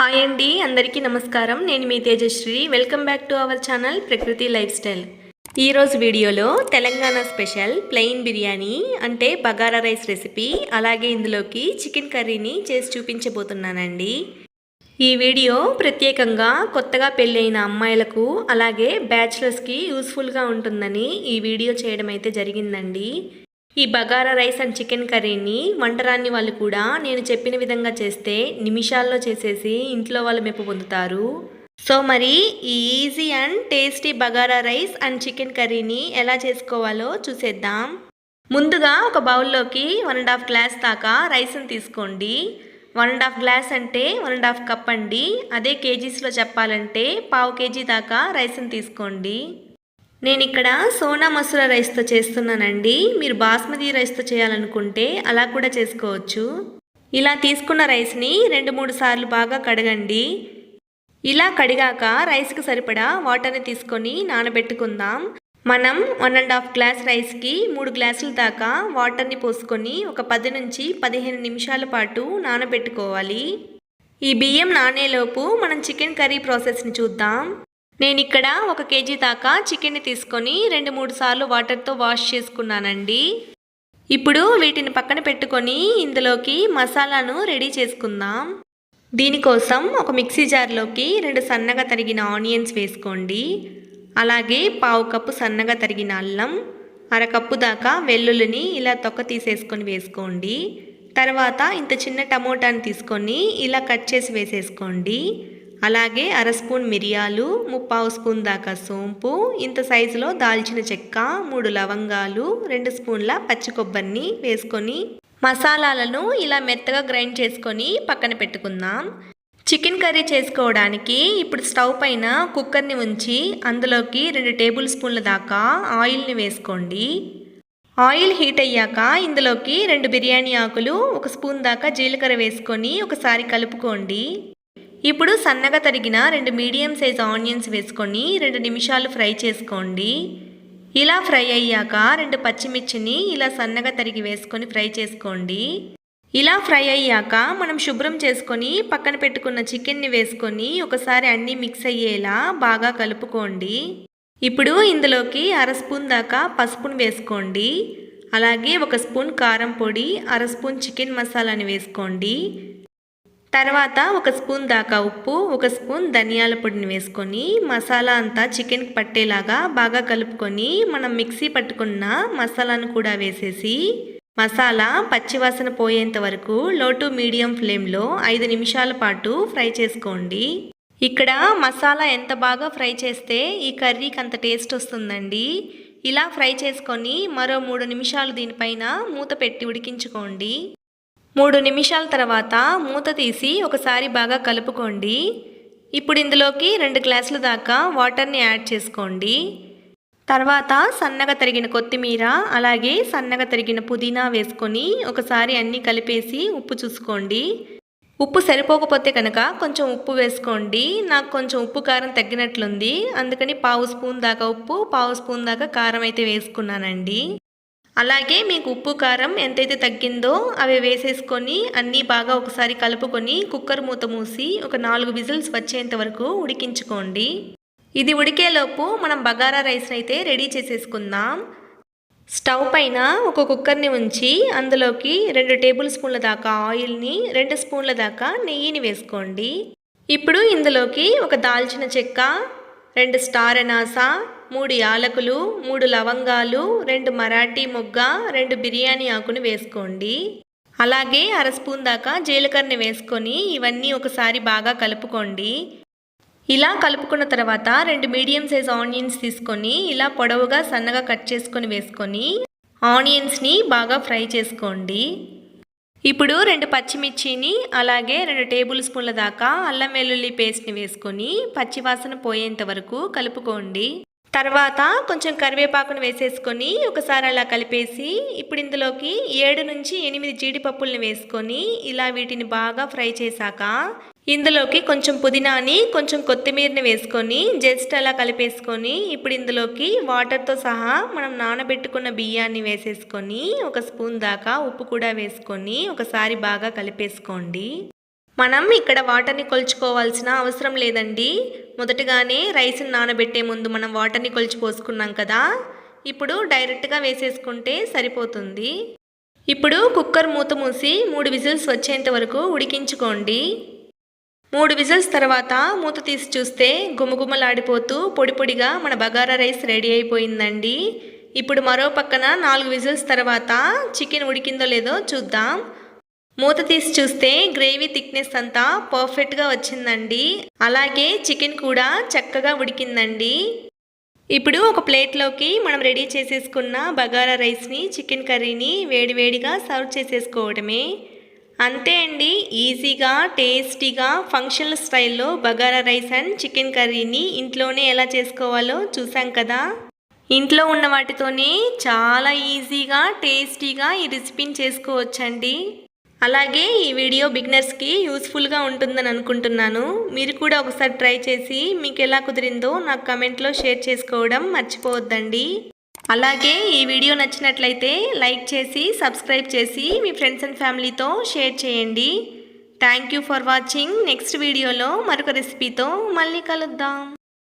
Hi అండి, అందరికీ నమస్కారం. నేను మీ Tejasree. Welcome back to our channel Prakruthi lifestyle. ఈరోజు వీడియోలో తెలంగాణ స్పెషల్ ప్లెయిన్ బిర్యానీ అంటే బగారా రైస్ రెసిపీ, అలాగే ఇందులోకి చికెన్ కర్రీని చేసి చూపించబోతున్నానండి. ఈ వీడియో ప్రత్యేకంగా కొత్తగా పెళ్ళైన అమ్మాయిలకు అలాగే బ్యాచిలర్స్కి యూస్ఫుల్గా ఉంటుందని ఈ వీడియో చేయడం అయితే జరిగిందండి. ఈ బగారా రైస్ అండ్ చికెన్ కర్రీని వంటరాని వాళ్ళు కూడా నేను చెప్పిన విధంగా చేస్తే నిమిషాల్లో చేసేసి ఇంట్లో వాళ్ళు మెప్పు పొందుతారు. సో మరి ఈ easy and tasty bagara rice and chicken కర్రీని ఎలా చేసుకోవాలో చూసేద్దాం. ముందుగా ఒక బౌల్లోకి 1.5 గ్లాస్ దాకా రైస్ని తీసుకోండి. 1.5 గ్లాస్ అంటే 1.5 కప్ అండి. అదే కేజీస్లో చెప్పాలంటే 1/2 కేజీ దాకా రైస్ని తీసుకోండి. నేను ఇక్కడ సోనా మసూరా రైస్తో చేస్తున్నానండి. మీరు బాస్మతి రైస్తో చేయాలనుకుంటే అలా కూడా చేసుకోవచ్చు. ఇలా తీసుకున్న రైస్ని 2-3 సార్లు బాగా కడగండి. ఇలా కడిగాక రైస్కి సరిపడా వాటర్ని తీసుకొని నానబెట్టుకుందాం. మనం 1.5 గ్లాస్ రైస్కి 3 గ్లాసుల దాకా వాటర్ని పోసుకొని ఒక 10 నుంచి 15 నిమిషాల పాటు నానబెట్టుకోవాలి. ఈ బియ్యం నానేలోపు మనం చికెన్ కర్రీ ప్రాసెస్ని చూద్దాం. నేను ఇక్కడ 1 కేజీ దాకా చికెన్ని తీసుకొని 2-3 సార్లు వాటర్తో వాష్ చేసుకున్నానండి. ఇప్పుడు వీటిని పక్కన పెట్టుకొని ఇందులోకి మసాలాను రెడీ చేసుకుందాం. దీనికోసం ఒక మిక్సీ జార్లోకి 2 సన్నగా తరిగిన ఆనియన్స్ వేసుకోండి. అలాగే 1/2 కప్పు సన్నగా తరిగిన అల్లం, 1/2 కప్పు దాకా వెల్లుల్లిని ఇలా తొక్క తీసేసుకొని వేసుకోండి. తర్వాత ఇంత చిన్న టమోటాని తీసుకొని ఇలా కట్ చేసి వేసేసుకోండి. అలాగే 1/2 స్పూన్ మిరియాలు, 3/4 స్పూన్ దాకా సోంపు, ఇంత సైజులో దాల్చిన చెక్క, 3 లవంగాలు, 2 స్పూన్ల పచ్చి కొబ్బరిని వేసుకొని మసాలాలను ఇలా మెత్తగా గ్రైండ్ చేసుకొని పక్కన పెట్టుకుందాం. చికెన్ కర్రీ చేసుకోవడానికి ఇప్పుడు స్టవ్ పైన కుక్కర్ని ఉంచి అందులోకి 2 టేబుల్ స్పూన్ల దాకా ఆయిల్ని వేసుకోండి. ఆయిల్ హీట్ అయ్యాక ఇందులోకి 2 బిర్యానీ ఆకులు, 1 స్పూన్ దాకా జీలకర్ర వేసుకొని ఒకసారి కలుపుకోండి. ఇప్పుడు సన్నగా తరిగిన 2 మీడియం సైజ్ ఆనియన్స్ వేసుకొని 2 నిమిషాలు ఫ్రై చేసుకోండి. ఇలా ఫ్రై అయ్యాక 2 పచ్చిమిర్చిని ఇలా సన్నగా తరిగి వేసుకొని ఫ్రై చేసుకోండి. ఇలా ఫ్రై అయ్యాక మనం శుభ్రం చేసుకొని పక్కన పెట్టుకున్న చికెన్ని వేసుకొని ఒకసారి అన్నీ మిక్స్ అయ్యేలా బాగా కలుపుకోండి. ఇప్పుడు ఇందులోకి 1/2 స్పూన్ దాకా పసుపును వేసుకోండి. అలాగే 1 స్పూన్ కారం పొడి, 1/2 స్పూన్ చికెన్ మసాలాని వేసుకోండి. తర్వాత 1 స్పూన్ దాకా ఉప్పు, 1 స్పూన్ ధనియాల పొడిని వేసుకొని మసాలా అంతా చికెన్కి పట్టేలాగా బాగా కలుపుకొని మనం మిక్సీ పట్టుకున్న మసాలాను కూడా వేసేసి మసాలా పచ్చివాసన పోయేంత వరకు లో టు మీడియం ఫ్లేమ్లో 5 నిమిషాల పాటు ఫ్రై చేసుకోండి. ఇక్కడ మసాలా ఎంత బాగా ఫ్రై చేస్తే ఈ కర్రీకి అంత టేస్ట్ వస్తుందండి. ఇలా ఫ్రై చేసుకొని మరో 3 నిమిషాలు దీనిపైన మూత పెట్టి ఉడికించుకోండి. 3 నిమిషాల తర్వాత మూత తీసి ఒకసారి బాగా కలుపుకోండి. ఇప్పుడు ఇందులోకి 2 గ్లాసుల దాకా వాటర్ని యాడ్ చేసుకోండి. తర్వాత సన్నగా తరిగిన కొత్తిమీర, అలాగే సన్నగా తరిగిన పుదీనా వేసుకొని ఒకసారి అన్నీ కలిపేసి ఉప్పు చూసుకోండి. ఉప్పు సరిపోకపోతే కనుక కొంచెం ఉప్పు వేసుకోండి. నాకు కొంచెం ఉప్పు కారం తగ్గినట్లుంది, అందుకని 1/2 స్పూన్ దాకా ఉప్పు, 1/2 స్పూన్ దాకా కారం అయితే వేసుకున్నానండి. అలాగే మీకు ఉప్పు కారం ఎంతైతే తగ్గిందో అవి వేసేసుకొని అన్నీ బాగా ఒకసారి కలుపుకొని కుక్కర్ మూత మూసి ఒక 4 విజిల్స్ వచ్చేంత వరకు ఉడికించుకోండి. ఇది ఉడికేలోపు మనం బగారా రైస్ అయితే రెడీ చేసేసుకుందాం. స్టవ్ పైన ఒక కుక్కర్ని ఉంచి అందులోకి 2 టేబుల్ స్పూన్ల దాకా ఆయిల్ని, 2 స్పూన్ల దాకా నెయ్యిని వేసుకోండి. ఇప్పుడు ఇందులోకి ఒక దాల్చిన చెక్క, 2 స్టార్ అనాస, 3 యాలకులు, 3 లవంగాలు, 2 మరాఠీ మొగ్గ, 2 బిర్యానీ ఆకును వేసుకోండి. అలాగే 1/2 స్పూన్ దాకా జీలకర్రని వేసుకొని ఇవన్నీ ఒకసారి బాగా కలుపుకోండి. ఇలా కలుపుకున్న తర్వాత 2 మీడియం సైజ్ ఆనియన్స్ తీసుకొని ఇలా పొడవుగా సన్నగా కట్ చేసుకొని వేసుకొని ఆనియన్స్ని బాగా ఫ్రై చేసుకోండి. ఇప్పుడు 2 పచ్చిమిర్చిని, అలాగే 2 టేబుల్ స్పూన్ల దాకా అల్లం వెల్లుల్లి పేస్ట్ని వేసుకొని పచ్చివాసన పోయేంత వరకు కలుపుకోండి. తర్వాత కొంచెం కరివేపాకును వేసేసుకొని ఒకసారి అలా కలిపేసి ఇప్పుడు ఇందులోకి 7 నుంచి 8 జీడిపప్పుల్ని వేసుకొని ఇలా వీటిని బాగా ఫ్రై చేశాక ఇందులోకి కొంచెం పుదీనాని, కొంచెం కొత్తిమీరని వేసుకొని జస్ట్ అలా కలిపేసుకొని ఇప్పుడు ఇందులోకి వాటర్తో సహా మనం నానబెట్టుకున్న బియ్యాన్ని వేసేసుకొని 1 స్పూన్ దాకా ఉప్పు కూడా వేసుకొని ఒకసారి బాగా కలిపేసుకోండి. మనం ఇక్కడ వాటర్ని కొలుచుకోవాల్సిన అవసరం లేదండి. మొదటగానే రైస్ని నానబెట్టే ముందు మనం వాటర్ని కొలిచి పోసుకున్నాం కదా, ఇప్పుడు డైరెక్ట్గా వేసేసుకుంటే సరిపోతుంది. ఇప్పుడు కుక్కర్ మూత మూసి 3 విజిల్స్ వచ్చేంత వరకు ఉడికించుకోండి. 3 విజిల్స్ తర్వాత మూత తీసి చూస్తే గుమగుమలాడిపోతూ పొడి పొడిగా మన బగారా రైస్ రెడీ అయిపోయిందండి. ఇప్పుడు మరో పక్కన 4 విజిల్స్ తర్వాత చికెన్ ఉడికిందో లేదో చూద్దాం. మూత తీసి చూస్తే గ్రేవీ థిక్నెస్ అంతా పర్ఫెక్ట్గా వచ్చిందండి. అలాగే చికెన్ కూడా చక్కగా ఉడికిందండి. ఇప్పుడు ఒక ప్లేట్లోకి మనం రెడీ చేసేసుకున్న బగారా రైస్ని, చికెన్ కర్రీని వేడివేడిగా సర్వ్ చేసేసుకోవడమే. అంతే అండి, ఈజీగా టేస్టీగా ఫంక్షనల్ స్టైల్లో బగారా రైస్ అండ్ చికెన్ కర్రీని ఇంట్లోనే ఎలా చేసుకోవాలో చూసాం కదా. ఇంట్లో ఉన్న వాటితోనే చాలా ఈజీగా టేస్టీగా ఈ రెసిపీని చేసుకోవచ్చండి. అలాగే ఈ వీడియో బిగినర్స్కి యూస్ఫుల్గా ఉంటుందని అనుకుంటున్నాను. మీరు కూడా ఒకసారి ట్రై చేసి మీకు ఎలా కుదిరిందో నాకు కమెంట్లో షేర్ చేసుకోవడం మర్చిపోవద్దండి. అలాగే ఈ వీడియో నచ్చినట్లయితే లైక్ చేసి సబ్స్క్రైబ్ చేసి మీ ఫ్రెండ్స్ అండ్ ఫ్యామిలీతో షేర్ చేయండి. Thank you for watching. Next వీడియోలో మరొక రెసిపీతో మళ్ళీ కలుద్దాం.